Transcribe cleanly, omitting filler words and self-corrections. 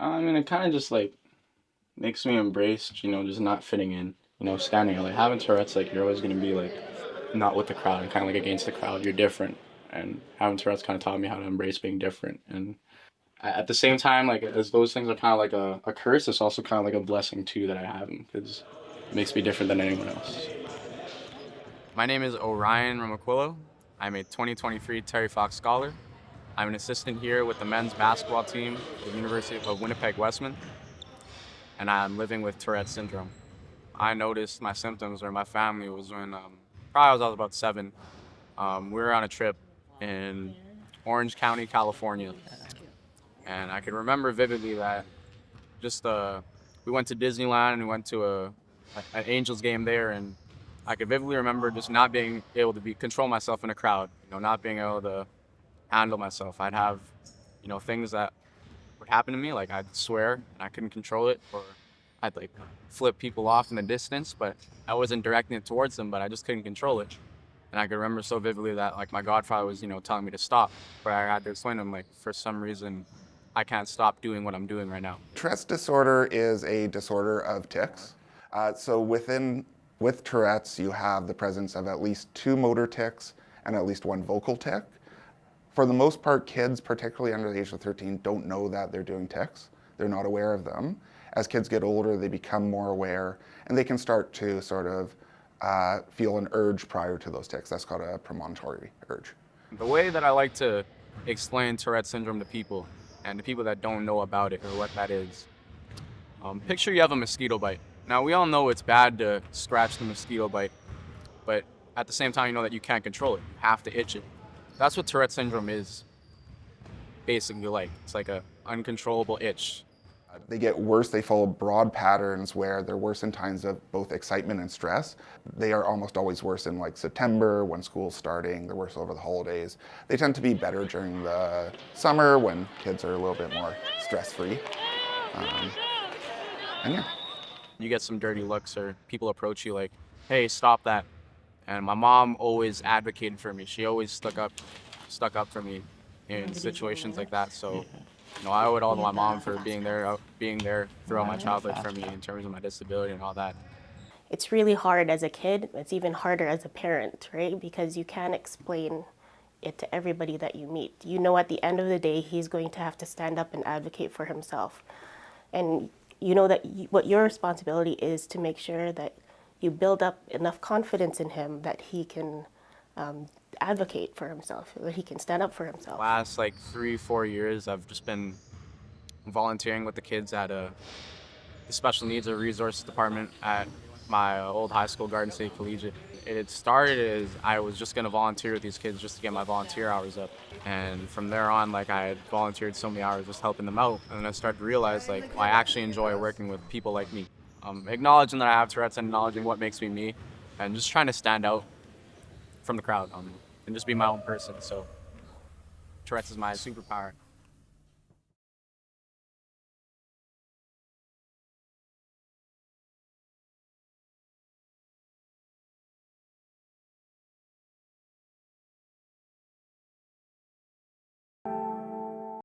I mean, it kind of just like makes me embrace, just not fitting in, standing out. Like having Tourette's, like you're always gonna be like not with the crowd and kind of like against the crowd. You're different, and having Tourette's kind of taught me how to embrace being different. And at the same time, like as those things are kind of like a curse, it's also kind of like a blessing too that I have them because it makes me different than anyone else. My name is Orion Remoquillo. I'm a 2023 Terry Fox Scholar. I'm an assistant here with the men's basketball team at the University of Winnipeg Westman, and I'm living with Tourette syndrome. I noticed my symptoms or my family was when probably I was about 7. We were on a trip in Orange County, California, and I can remember vividly that just we went to Disneyland and we went to an Angels game there, and I could vividly remember just not being able to control myself in a crowd. Not being able to handle myself. I'd have, things that would happen to me, like I'd swear and I couldn't control it, or I'd like flip people off in the distance, but I wasn't directing it towards them, but I just couldn't control it. And I could remember so vividly that like my godfather was, telling me to stop, but I had to explain to him like for some reason I can't stop doing what I'm doing right now. Tourette's disorder is a disorder of tics. With Tourette's, you have the presence of at least 2 motor tics and at least 1 vocal tic. For the most part, kids, particularly under the age of 13, don't know that they're doing tics. They're not aware of them. As kids get older, they become more aware, and they can start to sort of feel an urge prior to those tics. That's called a premonitory urge. The way that I like to explain Tourette syndrome to people, and to people that don't know about it or what that is, picture you have a mosquito bite. Now, we all know it's bad to scratch the mosquito bite, but at the same time, you know that you can't control it. You have to itch it. That's what Tourette syndrome is basically like. It's like a uncontrollable itch. They get worse. They follow broad patterns where they're worse in times of both excitement and stress. They are almost always worse in like September when school's starting. They're worse over the holidays. They tend to be better during the summer when kids are a little bit more stress-free. And yeah. You get some dirty looks or people approach you like, hey, stop that. And my mom always advocated for me. She always stuck up for me in situations like that. So, I owe it all to my mom for being there throughout my childhood for me in terms of my disability and all that. It's really hard as a kid. It's even harder as a parent, right? Because you can't explain it to everybody that you meet. At the end of the day, he's going to have to stand up and advocate for himself. And what your responsibility is to make sure that you build up enough confidence in him that he can advocate for himself, that he can stand up for himself. Last 3-4 years, I've just been volunteering with the kids at the special needs and resources department at my old high school, Garden State Collegiate. It started as I was just going to volunteer with these kids just to get my volunteer hours up. And from there on, I had volunteered so many hours just helping them out. And then I started to realize, I actually enjoy working with people like me. Acknowledging that I have Tourette's and acknowledging what makes me me, and just trying to stand out from the crowd and just be my own person. So Tourette's is my superpower.